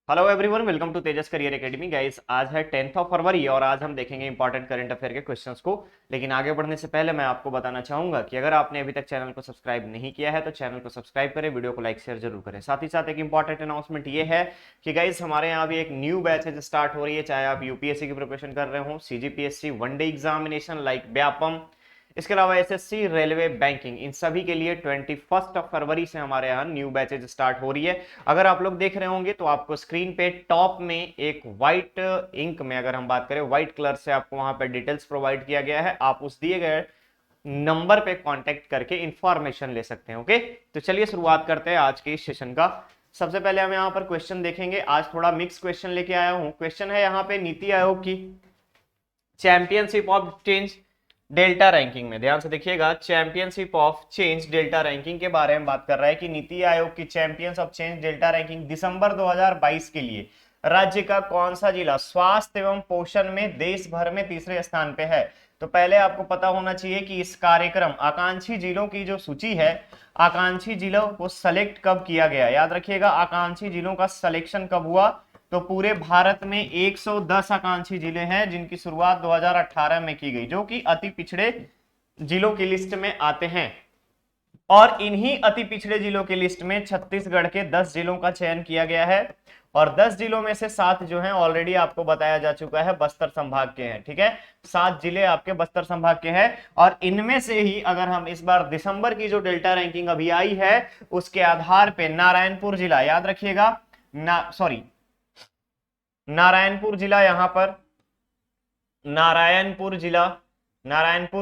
Hello everyone, welcome to Tejas career academy. Guys, आज है 10th of फरवरी और आज हम देखेंगे इंपॉर्टेंट करंट अफेयर के क्वेश्चंस को। लेकिन आगे बढ़ने से पहले मैं आपको बताना चाहूंगा कि अगर आपने अभी तक चैनल को सब्सक्राइब नहीं किया है तो चैनल को सब्सक्राइब करें, वीडियो को लाइक शेयर जरूर करें। साथ ही साथ एक इंपॉर्टेंट अनाउंसमेंट ये है कि गाइस हमारे यहाँ भी एक न्यू बैचेज स्टार्ट हो रही है। चाहे आप यूपीएससी की प्रिपरेशन कर रहे हो, CGPSC, one day examination like Vyapam, इसके अलावा एसएससी, रेलवे, बैंकिंग, इन सभी के लिए 21 फरवरी से हमारे यहाँ न्यू बैचेज स्टार्ट हो रही है। अगर आप लोग देख रहे होंगे तो आपको स्क्रीन पे टॉप में एक व्हाइट इंक में, अगर हम बात करें व्हाइट कलर से, आपको वहां पे डिटेल्स प्रोवाइड किया गया है। आप उस दिए गए नंबर पे कांटेक्ट करके इंफॉर्मेशन ले सकते हैं। ओके, तो चलिए शुरुआत करते हैं आज के इस सेशन का। सबसे पहले हम यहाँ पर क्वेश्चन देखेंगे। आज थोड़ा मिक्स क्वेश्चन लेके आया हूँ। क्वेश्चन है यहाँ पे नीति आयोग की championship of change delta ranking में। ध्यान से देखिएगा, championship of change delta ranking के बारे में बात कर रहा है कि नीति आयोग की champions of change delta ranking दिसंबर 2022 के लिए राज्य का कौन सा जिला स्वास्थ्य एवं पोषण में देश भर में तीसरे स्थान पे है। तो पहले आपको पता होना चाहिए कि इस कार्यक्रम आकांक्षी जिलों की जो सूची है, आकांक्षी जिलों को सेलेक्ट कब किया गया। याद रखिएगा, आकांक्षी जिलों का सिलेक्शन कब हुआ। तो पूरे भारत में 110 आकांक्षी जिले हैं जिनकी शुरुआत 2018 में की गई, जो कि अति पिछड़े जिलों की लिस्ट में आते हैं। और इन्हीं अति पिछड़े जिलों की लिस्ट में छत्तीसगढ़ के 10 जिलों का चयन किया गया है और 10 जिलों में से 7 जो हैं ऑलरेडी आपको बताया जा चुका है बस्तर संभाग के हैं। ठीक है, 7 जिले आपके बस्तर संभाग के हैं और इनमें से ही अगर हम इस बार दिसंबर की जो डेल्टा रैंकिंग अभी आई है उसके आधार पे नारायणपुर जिला, याद रखिएगा, नारायणपुर जिला, यहां पर नारायणपुर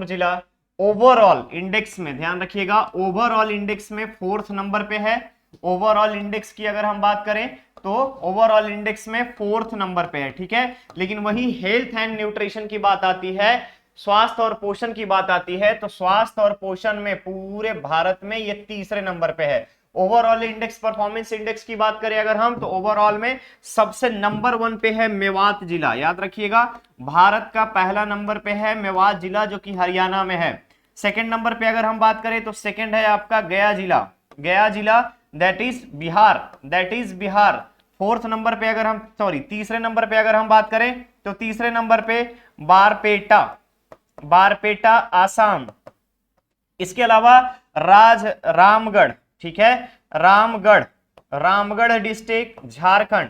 जिला ओवरऑल इंडेक्स में, ध्यान रखिएगा, ओवरऑल इंडेक्स में 4th नंबर पे है। ओवरऑल इंडेक्स की अगर हम बात करें तो ओवरऑल इंडेक्स में 4th नंबर पे है। ठीक है, लेकिन वही हेल्थ एंड न्यूट्रिशन की बात आती है, स्वास्थ्य और पोषण की बात आती है, तो स्वास्थ्य और पोषण में पूरे भारत में ये तीसरे नंबर पे है। ओवरऑल इंडेक्स, परफॉर्मेंस इंडेक्स की बात करें अगर हम, तो ओवरऑल में सबसे नंबर 1 पे है मेवात जिला। याद रखिएगा, भारत का पहला नंबर पे है मेवात जिला जो कि हरियाणा में है। सेकंड नंबर पे अगर हम बात करें तो सेकंड है आपका गया जिला that is Bihar. Fourth number पे अगर हम तीसरे नंबर पे अगर हम बात करें तो तीसरे नंबर पे बारपेटा आसाम। इसके अलावा रामगढ़, ठीक है, रामगढ़ डिस्ट्रिक्ट झारखंड।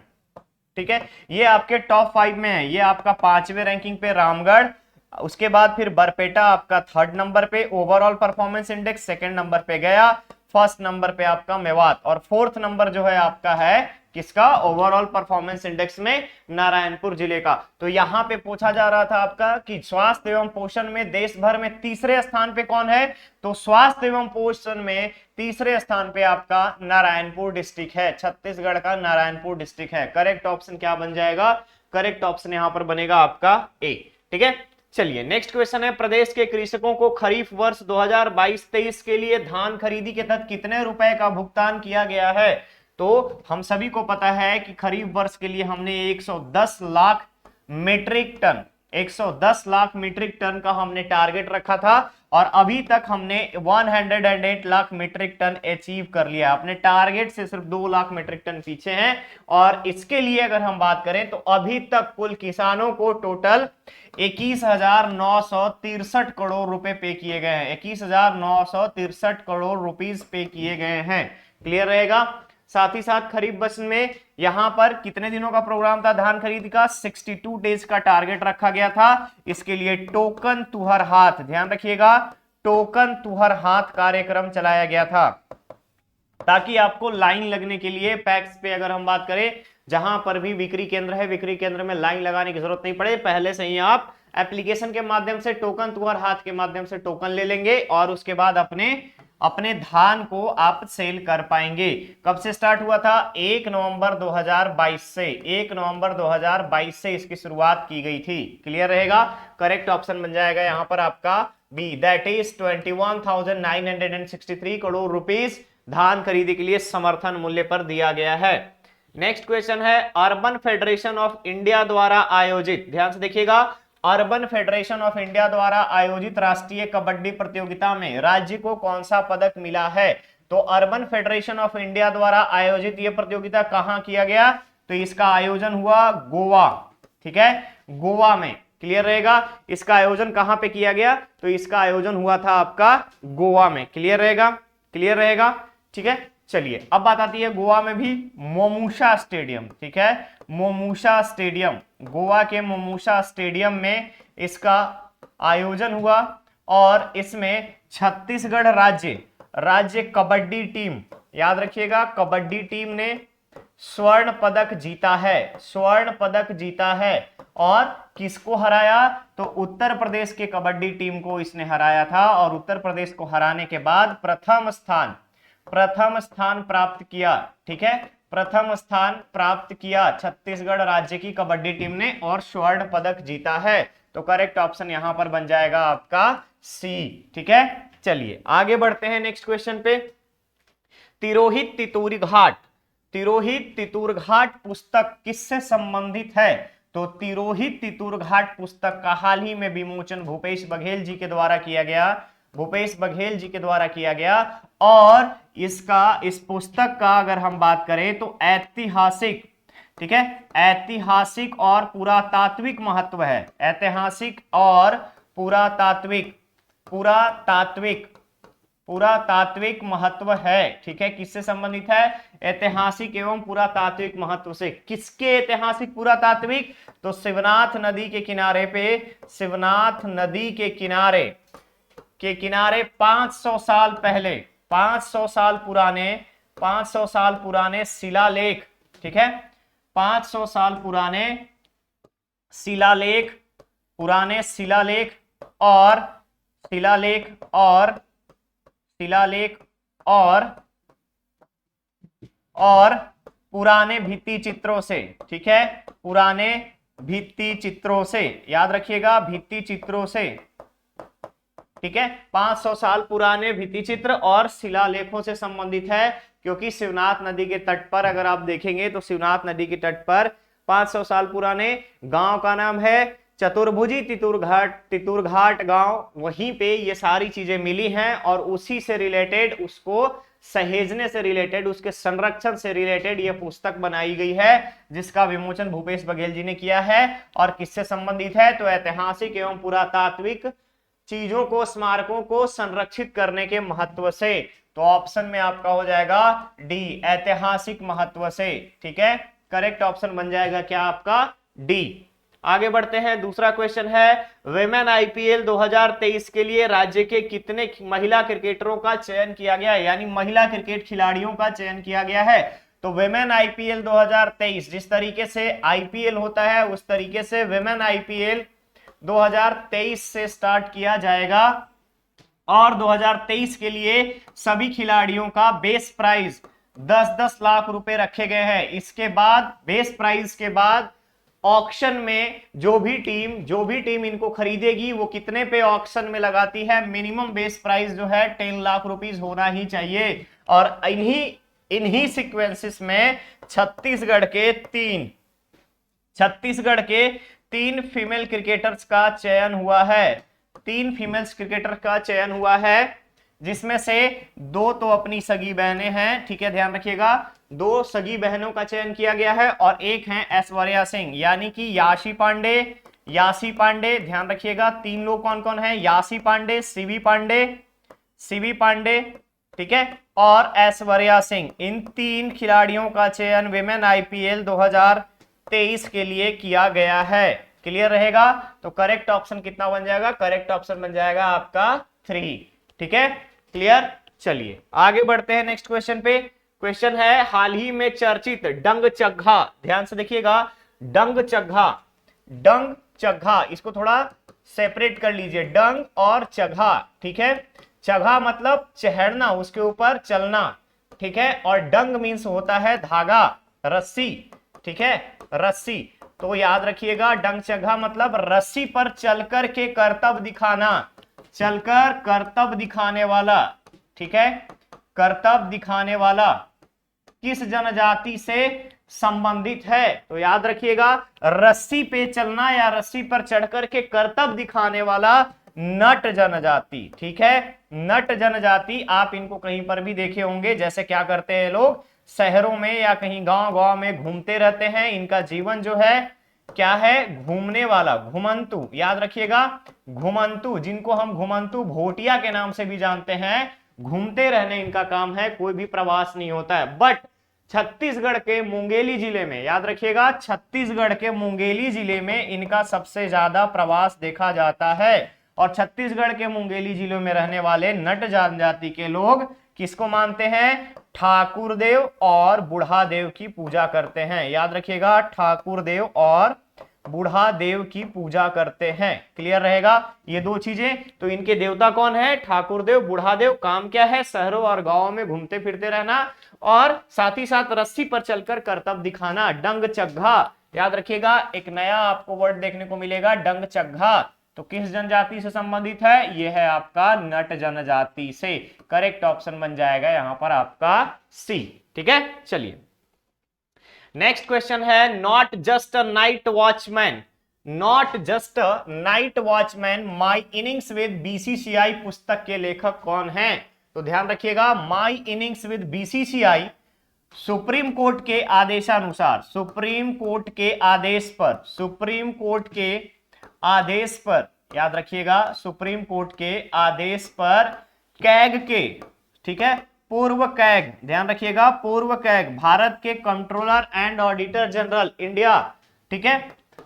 ठीक है, ये आपके टॉप 5 में है। ये आपका 5वें रैंकिंग पे रामगढ़, उसके बाद फिर बरपेटा आपका 3rd नंबर पे overall performance index, 2nd number पे गया, 1st नंबर पे आपका मेवात और 4th नंबर जो है आपका है किसका, ओवरऑल परफॉर्मेंस इंडेक्स में नारायणपुर जिले का। तो यहां पे पूछा जा रहा था आपका कि स्वास्थ्य एवं पोषण में देश भर में तीसरे स्थान पे कौन है, तो स्वास्थ्य एवं पोषण में तीसरे स्थान पे आपका नारायणपुर डिस्ट्रिक्ट है, छत्तीसगढ़ का नारायणपुर डिस्ट्रिक्ट है। करेक्ट ऑप्शन क्या बन जाएगा, करेक्ट ऑप्शन यहां पर बनेगा आपका ए। ठीक है, चलिए नेक्स्ट क्वेश्चन है, प्रदेश के कृषकों को खरीफ वर्ष 2022-23 के लिए धान खरीदी के तहत कितने रुपए का भुगतान किया गया है। तो हम सभी को पता है कि खरीफ वर्ष के लिए हमने 110 लाख मीट्रिक टन का हमने टारगेट रखा था और अभी तक हमने 108 लाख मीट्रिक टन अचीव कर लिया। अपने टारगेट से सिर्फ 2 लाख मीट्रिक टन पीछे हैं और इसके लिए अगर हम बात करें तो अभी तक कुल किसानों को टोटल 21,963 करोड़ रुपए पे किए गए हैं। 21,963 करोड़ रुपीस पे किए गए हैं। क्लियर रहेगा। साथ ही साथ खरीफ वर्ष में यहां पर कितने दिनों का प्रोग्राम था धान खरीद का, 62 डेज का टारगेट रखा गया था। इसके लिए टोकन तुहर हाथ, ध्यान रखिएगा, टोकन तुहर हाथ कार्यक्रम चलाया गया था ताकि आपको लाइन लगने के लिए पैक्स पे अगर हम बात करें, जहां पर भी बिक्री केंद्र है, बिक्री केंद्र में लाइन लगाने की जरूरत नहीं पड़े, पहले से ही आप एप्लीकेशन के माध्यम से टोकन तुहर हाथ के माध्यम से टोकन ले लेंगे और उसके बाद अपने धान को आप सेल कर पाएंगे। कब से स्टार्ट हुआ था, 1 नवंबर 2022 से इसकी शुरुआत की गई थी। क्लियर रहेगा। करेक्ट ऑप्शन बन जाएगा यहां पर आपका B, that is 21,963 crore rupees धान खरीदी के लिए समर्थन मूल्य पर दिया गया है। नेक्स्ट क्वेश्चन है, अर्बन फेडरेशन ऑफ इंडिया द्वारा आयोजित, ध्यान से देखिएगा, अर्बन फेडरेशन ऑफ इंडिया द्वारा आयोजित राष्ट्रीय कबड्डी प्रतियोगिता में राज्य को कौन सा पदक मिला है। तो अर्बन फेडरेशन ऑफ इंडिया द्वारा आयोजित यह प्रतियोगिता कहां किया गया, तो इसका आयोजन हुआ गोवा, ठीक है, गोवा में। क्लियर रहेगा? इसका आयोजन कहां पे किया गया? तो इसका आयोजन हुआ था आपका गोवा में। क्लियर रहेगा? क्लियर रहेगा? ठीक है, चलिए अब बात आती है गोवा में भी मोमूशा स्टेडियम, ठीक है, मोमूशा स्टेडियम, गोवा के मोमूशा स्टेडियम में इसका आयोजन हुआ और इसमें छत्तीसगढ़ राज्य कबड्डी टीम, याद रखिएगा, कबड्डी टीम ने स्वर्ण पदक जीता है, स्वर्ण पदक जीता है। और किसको हराया? तो उत्तर प्रदेश के कबड्डी टीम को इसने हराया था और उत्तर प्रदेश को हराने के बाद प्रथम स्थान प्राप्त किया, ठीक है, प्रथम स्थान प्राप्त किया छत्तीसगढ़ राज्य की कबड्डी टीम ने और स्वर्ण पदक जीता है। तो करेक्ट ऑप्शन यहां पर बन जाएगा आपका सी, ठीक है। चलिए आगे बढ़ते हैं नेक्स्ट क्वेश्चन पे। तिरोहित तितुर घाट पुस्तक किससे संबंधित है? तो तिरोहित तितुर घाट पुस्तक का हाल ही में विमोचन भूपेश बघेल जी के द्वारा किया गया, भूपेश बघेल जी के द्वारा किया गया। और इस पुस्तक का अगर हम बात करें तो ऐतिहासिक, ठीक है, ऐतिहासिक और पुरातात्विक महत्व है, ऐतिहासिक और पुरातात्विक महत्व है, ठीक है। किससे संबंधित है? ऐतिहासिक एवं पुरातात्विक महत्व से। किसके ऐतिहासिक पुरातात्विक? तो शिवनाथ नदी के किनारे पे, शिवनाथ नदी के किनारे 500 साल पहले, 500 साल पुराने शिलालेख, ठीक है, 500 साल पुराने शिलालेख और पुराने भित्ति चित्रों से, ठीक है, पुराने भित्ति चित्रों से, याद रखिएगा, भित्ति चित्रों से, ठीक है, 500 साल पुराने भित्ति चित्र और शिलालेखों से संबंधित है। क्योंकि शिवनाथ नदी के तट पर अगर आप देखेंगे तो शिवनाथ नदी के तट पर 500 साल पुराने गांव का नाम है चतुर्भुजी तितुर घाट गांव, वहीं पे ये सारी चीजें मिली हैं और उसी से रिलेटेड, उसको सहेजने से रिलेटेड, उसके संरक्षण से रिलेटेड ये पुस्तक बनाई गई है जिसका विमोचन भूपेश बघेल जी ने किया है। और किससे संबंधित है? तो ऐतिहासिक एवं पुरातात्विक चीजों को, स्मारकों को संरक्षित करने के महत्व से। तो ऑप्शन में आपका हो जाएगा डी, ऐतिहासिक महत्व से, ठीक है, करेक्ट ऑप्शन बन जाएगा क्या आपका? डी। आगे बढ़ते हैं, दूसरा क्वेश्चन है विमेन आईपीएल 2023 के लिए राज्य के कितने महिला क्रिकेटरों का चयन किया गया है, यानी महिला क्रिकेट खिलाड़ियों का चयन किया गया है। तो विमेन आईपीएल 2023, जिस तरीके से आईपीएल होता है उस तरीके से विमेन आईपीएल 2023 से स्टार्ट किया जाएगा और 2023 के लिए सभी खिलाड़ियों का बेस प्राइज 10-10 लाख रुपए रखे गए हैं। इसके बाद बेस प्राइज के बाद ऑक्शन में जो भी टीम इनको खरीदेगी वो कितने पे ऑक्शन में लगाती है? मिनिमम बेस प्राइस जो है 10 लाख रुपीस होना ही चाहिए। और इन्हीं सीक्वेंसेस में छत्तीसगढ़ के तीन फीमेल क्रिकेटर्स का चयन हुआ है, 3 फीमेल्स क्रिकेटर का चयन हुआ है, जिसमें से 2 तो अपनी सगी बहनें हैं, ठीक है, ध्यान रखिएगा, 2 सगी बहनों का चयन किया गया है और एक है ऐश्वर्या सिंह, यानी कि याशी पांडे, ध्यान रखिएगा 3 लोग कौन कौन है? याशी पांडे, सीवी पांडे, ठीक है, और ऐश्वर्या सिंह। इन 3 खिलाड़ियों का चयन विमेन आईपीएल 2023 के लिए किया गया है। क्लियर रहेगा? तो करेक्ट ऑप्शन कितना बन जाएगा? करेक्ट ऑप्शन बन जाएगा आपका 3, ठीक है, क्लियर। चलिए आगे बढ़ते हैं नेक्स्ट क्वेश्चन पे। क्वेश्चन है हाल ही में चर्चित डंग चग्घा, ध्यान से देखिएगा, डंग चग्घा, इसको थोड़ा सेपरेट कर लीजिए, डंग और चग्घा, ठीक है। चग्घा मतलब चढ़ना, उसके ऊपर चलना, ठीक है, और डंग मीन्स होता है धागा, रस्सी, ठीक है, रस्सी। तो याद रखिएगा डंग चग्घा मतलब रस्सी पर चलकर के करतब दिखाना, चलकर करतब दिखाने वाला, ठीक है, करतब दिखाने वाला किस जनजाति से संबंधित है? तो याद रखिएगा रस्सी पे चलना या रस्सी पर चढ़कर के करतब दिखाने वाला नट जनजाति, ठीक है, नट जनजाति। आप इनको कहीं पर भी देखे होंगे, जैसे क्या करते हैं लोग, शहरों में या कहीं गांव गांव में घूमते रहते हैं। इनका जीवन जो है क्या है, घूमने वाला, घुमंतु, याद रखिएगा घुमंतु, जिनको हम घुमंतु भोटिया के नाम से भी जानते हैं, घूमते रहने इनका काम है, कोई भी प्रवास नहीं होता है। बट छत्तीसगढ़ के मुंगेली जिले में, याद रखिएगा छत्तीसगढ़ के मुंगेली जिले में इनका सबसे ज्यादा प्रवास देखा जाता है। और छत्तीसगढ़ के मुंगेली जिलों में रहने वाले नट जनजाति के लोग किसको मानते हैं, ठाकुर देव और बुढ़ा देव की पूजा करते हैं। याद रखिएगा ठाकुर देव और बुढ़ा देव की पूजा करते हैं। क्लियर रहेगा ये दो चीजें। तो इनके देवता कौन है, ठाकुर देव, बुढ़ा देव। काम क्या है, शहरों और गांवों में घूमते फिरते रहना और साथ ही साथ रस्सी पर चलकर करतब दिखाना, डंग चग्घा। याद रखिएगा एक नया आपको वर्ड देखने को मिलेगा, डंग चग्घा। तो किस जनजाति से संबंधित है, यह है आपका नट जनजाति से। करेक्ट ऑप्शन बन जाएगा यहां पर आपका सी। ठीक है, चलिए नेक्स्ट क्वेश्चन है, not just a night watchman, not just a night watchman my innings with BCCI पुस्तक के लेखक कौन हैं। तो ध्यान रखिएगा my innings with BCCI supreme court के आदेशानुसार, सुप्रीम कोर्ट के आदेश पर, सुप्रीम कोर्ट के आदेश पर, याद रखिएगा सुप्रीम कोर्ट के आदेश पर कैग के, ठीक है पूर्व कैग, ध्यान रखिएगा पूर्व कैग, भारत के controller and auditor general India, ठीक है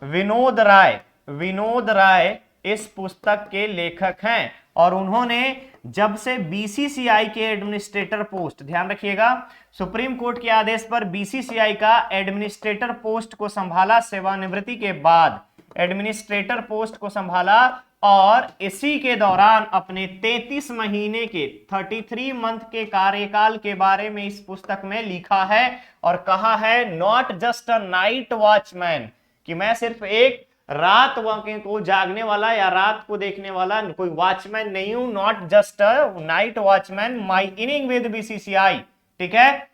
विनोद राय, विनोद राय इस पुस्तक के लेखक हैं। और उन्होंने जब से बीसीसीआई के एडमिनिस्ट्रेटर पोस्ट, ध्यान रखिएगा सुप्रीम कोर्ट के आदेश पर बीसीसीआई का एडमिनिस्ट्रेटर पोस्ट को संभाला, सेवानिवृत्ति के बाद एडमिनिस्ट्रेटर पोस्ट को संभाला, और इसी के दौरान अपने 33 महीने के 33 मंथ के कार्यकाल के बारे में इस पुस्तक में लिखा है और कहा है not just a night watchman, कि मैं सिर्फ एक रात को जागने वाला या रात को देखने वाला कोई वॉचमैन नहीं हूं, not just a night watchman, my inning with BCCI, ठीक है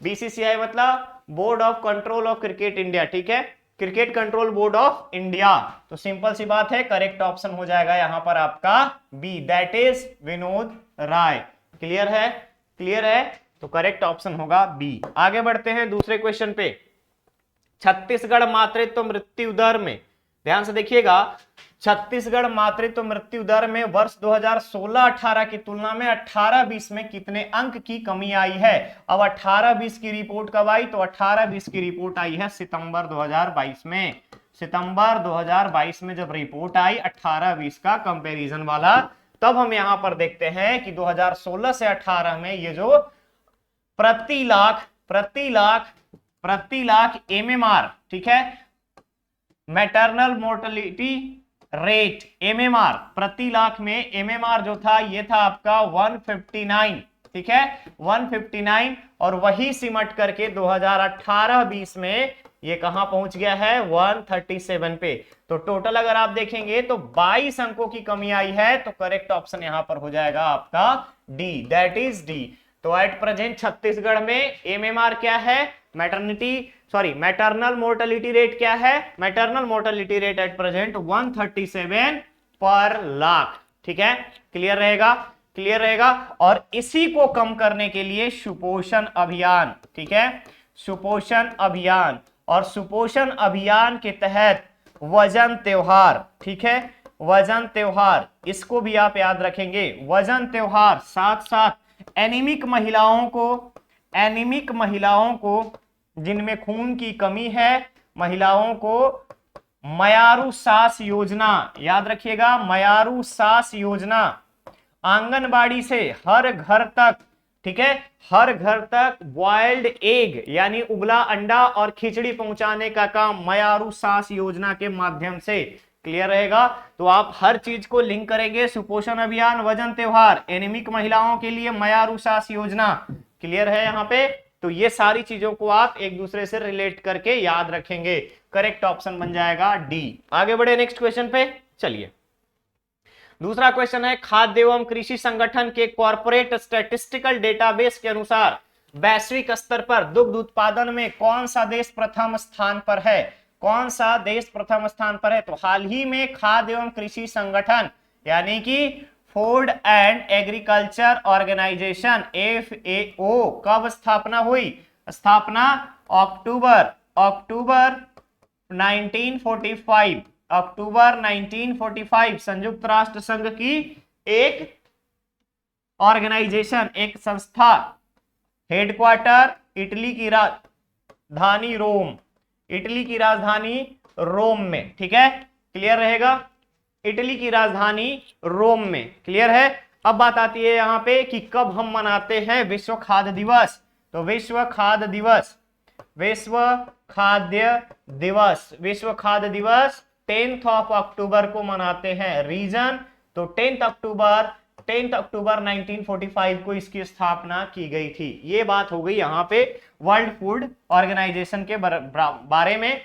बीसीसीआई मतलब board of control of cricket India, ठीक है cricket control board of India. तो सिंपल सी बात है करेक्ट ऑप्शन हो जाएगा यहां पर आपका B, that is Vinod Rai. Clear है, क्लियर है, तो करेक्ट ऑप्शन होगा बी। आगे बढ़ते हैं दूसरे क्वेश्चन पे। छत्तीसगढ़ मातृत्व मृत्यु दर में, ध्यान से देखिएगा छत्तीसगढ़ मातृत्व मृत्यु दर में वर्ष 2016-18 की तुलना में 18-20 में कितने अंक की कमी आई है। अब 18-20 की रिपोर्ट कब आई, तो 18-20 की रिपोर्ट आई है सितंबर 2022 में, सितंबर 2022 में जब रिपोर्ट आई 18-20 का कंपैरिजन वाला, तब हम यहां पर देखते हैं कि 2016 से 18 में ये जो प्रति लाख एमएमआर, ठीक है मैटरनल मोर्टेलिटी रेट, एमएमआर प्रति लाख में एमएमआर जो था ये था आपका 159, ठीक है 159, और वही सिमट करके 2018-20 में ये कहां पहुंच गया है 137 पे। तो टोटल अगर आप देखेंगे तो 22 अंकों की कमी आई है। तो करेक्ट ऑप्शन यहां पर हो जाएगा आपका डी, दैट इज डी। तो एट प्रेजेंट छत्तीसगढ़ में एमएमआर क्या है, मैटरनल मोर्टेलिटी रेट क्या है, maternal mortality rate at present 137 पर लाख, ठीक है क्लियर रहेगा, क्लियर रहेगा। और इसी को कम करने के लिए सुपोषण अभियान, ठीक है सुपोषण अभियान, और सुपोषण अभियान के तहत वजन त्योहार, ठीक है वजन त्योहार, इसको भी आप याद रखेंगे वजन त्योहार, साथ साथ एनीमिक महिलाओं को जिनमें खून की कमी है, महिलाओं को मयारू सास योजना, याद रखिएगा मयारू सास योजना, आंगनबाड़ी से हर घर तक, ठीक है हर घर तक बॉइल्ड एग यानी उबला अंडा और खिचड़ी पहुंचाने का काम मयारू सास योजना के माध्यम से। क्लियर रहेगा, तो आप हर चीज को लिंक करेंगे, सुपोषण अभियान, वजन त्योहार, एनीमिक महिलाओं के लिए मयारू सास योजना। क्लियर है यहाँ पे, तो ये सारी चीजों को आप एक दूसरे से रिलेट करके याद रखेंगे। करेक्ट ऑप्शन बन जाएगा डी। आगे बढ़े नेक्स्ट क्वेश्चन पे, चलिए दूसरा क्वेश्चन है, खाद्य एवं कृषि संगठन के कॉर्पोरेट स्टैटिस्टिकल डेटाबेस के अनुसार वैश्विक स्तर पर दुग्ध उत्पादन में कौन सा देश प्रथम स्थान पर है, कौन सा देश प्रथम स्थान पर है। तो हाल ही में खाद्य एवं कृषि संगठन यानी कि food and agriculture organisation FAO कब स्थापना हुई, स्थापना अक्टूबर अक्टूबर 1945, अक्टूबर 1945 संयुक्त राष्ट्र संघ की एक ऑर्गेनाइजेशन, एक संस्था। हेडक्वार्टर इटली की राजधानी रोम, इटली की राजधानी रोम में, ठीक है, क्लियर रहेगा, इटली की राजधानी रोम में, क्लियर है। अब बात आती है यहां पे कि कब हम मनाते हैं विश्व खाद्य दिवस। तो विश्व खाद्य दिवस, विश्व खाद्य दिवस, विश्व खाद्य दिवस 10 अक्टूबर को मनाते हैं। रीजन, तो 10 अक्टूबर 1945 को इसकी स्थापना की गई थी। ये बात हो गई यहां पे वर्ल्ड फूड ऑर्गेनाइजेशन के बारे में,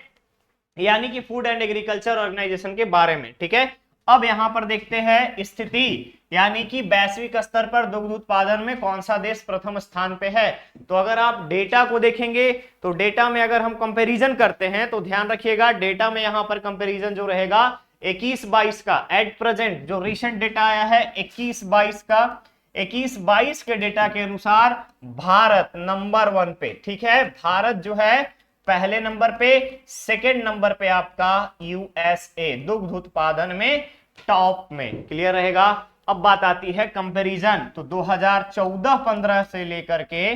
यानी कि फूड एंड एग्रीकल्चर ऑर्गेनाइजेशन के बारे में, ठीक है। अब यहां पर देखते हैं स्थिति, यानी कि वैश्विक स्तर पर दुग्ध उत्पादन में कौन सा देश प्रथम स्थान पे है। तो अगर आप डेटा को देखेंगे तो डेटा में अगर हम कंपैरिजन करते हैं तो ध्यान रखिएगा, डेटा में यहां पर कंपैरिजन जो रहेगा 21-22 का, एट प्रेजेंट जो रिसेंट डेटा आया है 21-22 का, 21-22 के डेटा के अनुसार भारत नंबर 1 पे, ठीक है, भारत जो है पहले नंबर पे, सेकंड नंबर पे आपका यूएसए दुग्ध उत्पादन में टॉप में, क्लियर रहेगा। अब बात आती है कंपैरिजन, तो 2014-15 से लेकर के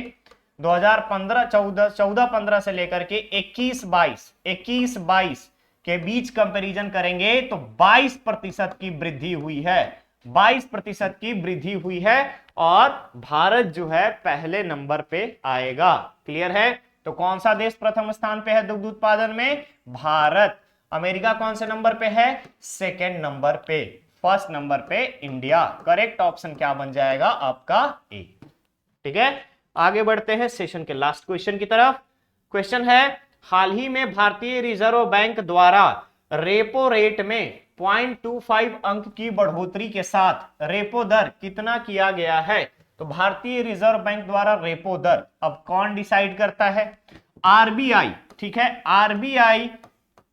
14-15 से लेकर के 21-22 के बीच कंपैरिजन करेंगे तो 22% की वृद्धि हुई है, 22% की वृद्धि हुई है, और भारत जो है पहले नंबर पे आएगा, क्लियर है। तो कौन सा देश प्रथम स्थान पे है दुग्ध उत्पादन में? भारत। अमेरिका कौन से नंबर पे है? सेकेंड नंबर पे। फर्स्ट नंबर पे इंडिया। करेक्ट ऑप्शन क्या बन जाएगा आपका? ए। ठीक है, आगे बढ़ते हैं सेशन के लास्ट क्वेश्चन की तरफ। क्वेश्चन है, हाल ही में भारतीय रिजर्व बैंक द्वारा रेपो रेट में 0.25 अंक की बढ़ोतरी के साथ रेपो दर कितना किया गया है? तो भारतीय रिजर्व बैंक द्वारा रेपो दर अब कौन डिसाइड करता है? आरबीआई, ठीक है, आरबीआई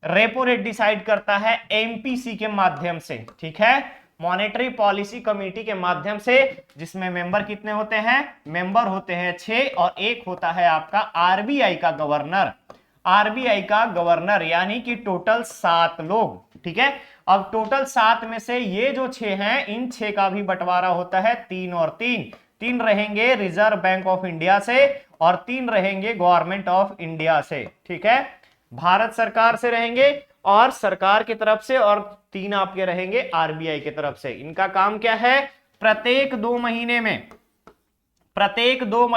रेपो रेट डिसाइड करता है एमपीसी के माध्यम से, ठीक है, मॉनेटरी पॉलिसी कमेटी के माध्यम से, जिसमें मेंबर कितने होते हैं? मेंबर होते हैं 6, और एक होता है आपका आरबीआई का गवर्नर। आरबीआई का गवर्नर यानी कि टोटल 7 लोग, ठीक है। अब टोटल 7 में से ये जो 6 हैं, इन 6 का भी बंटवारा होता है 3 और 3। 3 रहेंगे रिजर्व बैंक ऑफ इंडिया से और 3 रहेंगे गवर्नमेंट ऑफ इंडिया से, ठीक है, भारत सरकार से रहेंगे और सरकार की तरफ से, और 3 आपके रहेंगे आरबीआई की तरफ से। इनका काम क्या है? प्रत्येक 2 महीने में, प्रत्येक 2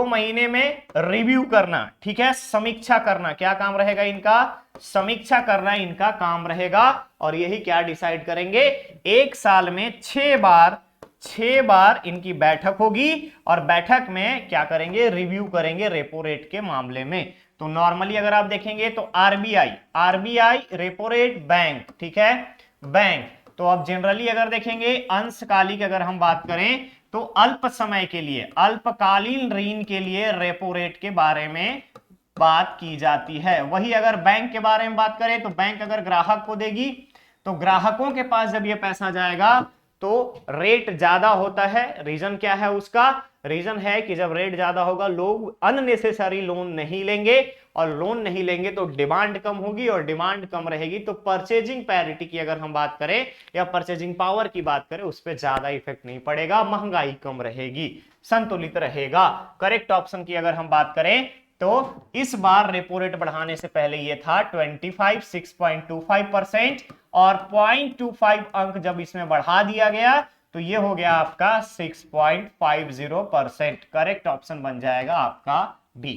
महीने में रिव्यू करना, ठीक है, समीक्षा करना। क्या काम रहेगा इनका? समीक्षा करना इनका काम रहेगा। और यही क्या डिसाइड करेंगे? एक साल में 6 बार इनकी बैठक होगी, और बैठक में क्या करेंगे? रिव्यू करेंगे रेपो रेट के मामले में। तो नॉर्मली अगर आप देखेंगे तो आरबीआई रेपो रेट बैंक, ठीक है, बैंक। तो अब जनरली अगर देखेंगे अंशकालिक अगर हम बात करें तो अल्प समय के लिए, अल्पकालीन ऋण के लिए रेपो रेट के बारे में बात की जाती है। वही अगर बैंक के बारे में बात करें तो बैंक अगर ग्राहक को देगी तो ग्राहकों के पास जब ये पैसा जाएगा तो रेट ज्यादा होता है। रीजन क्या है उसका? रीजन है कि जब रेट ज्यादा होगा लोग अननेसेसरी लोन नहीं लेंगे, और लोन नहीं लेंगे तो डिमांड कम होगी, और डिमांड कम रहेगी तो परचेजिंग पैरिटी की अगर हम बात करें या परचेजिंग पावर की बात करें उस पर ज्यादा इफेक्ट नहीं पड़ेगा, महंगाई कम रहेगी, संतुलित रहेगा। करेक्ट ऑप्शन की अगर हम बात करें तो इस बार रेपो रेट बढ़ाने से पहले ये था 6.25%, और 0.25 अंक जब इसमें बढ़ा दिया गया तो ये हो गया आपका 6.50%। करेक्ट ऑप्शन बन जाएगा आपका बी।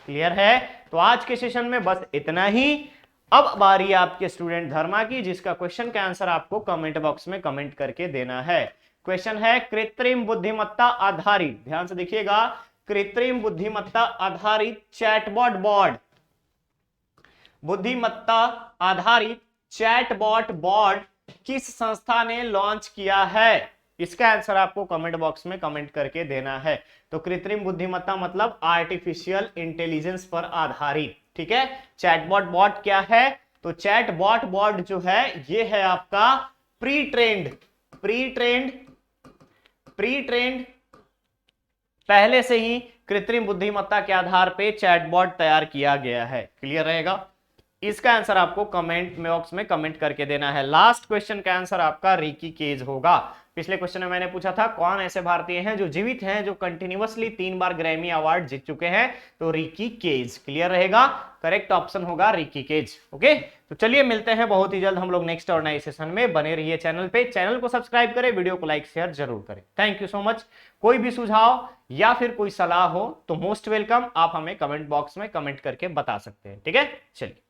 क्लियर है? तो आज के सेशन में बस इतना ही। अब बारी आपके स्टूडेंट धर्मा की, जिसका क्वेश्चन का आंसर आपको कमेंट बॉक्स में कमेंट करके देना है। क्वेश्चन है, कृत्रिम बुद्धिमत्ता आधारित, ध्यान से देखिएगा, कृत्रिम बुद्धिमत्ता आधारित चैटबॉट बुद्धिमत्ता आधारित चैटबॉट बॉट किस संस्था ने लॉन्च किया है? इसका आंसर आपको कमेंट बॉक्स में कमेंट करके देना है। तो कृत्रिम बुद्धिमत्ता मतलब आर्टिफिशियल इंटेलिजेंस पर आधारित, ठीक है। चैटबॉट बॉट क्या है? तो चैटबॉट बॉट जो है ये है आपका प्री ट्रेंड, पहले से ही कृत्रिम बुद्धिमत्ता के आधार पे चैटबॉट तैयार किया गया है? क्लियर रहेगा? इसका आंसर आपको कमेंट में बॉक्स में कमेंट करके देना है। लास्ट क्वेश्चन का आंसर आपका रिकी केज होगा। पिछले क्वेश्चन में मैंने पूछा था कौन ऐसे भारतीय हैं जो जीवित हैं जो कंटिन्यूअसली 3 बार ग्रैमी अवार्ड जीत चुके हैं, तो रिकी केज। क्लियर रहेगा? करेक्ट ऑप्शन होगा रिकी केज। ओके, तो चलिए मिलते हैं बहुत ही जल्द हम लोग नेक्स्ट और नए सेशन में। बने रहिए चैनल पे, चैनल को सब्सक्राइब करें, वीडियो को लाइक शेयर जरूर करें। Thank you so much. कोई भी सुझाव या फिर कोई सलाह हो तो मोस्ट वेलकम, आप हमें कमेंट बॉक्स में कमेंट करके बता सकते हैं। ठीक है, चलिए।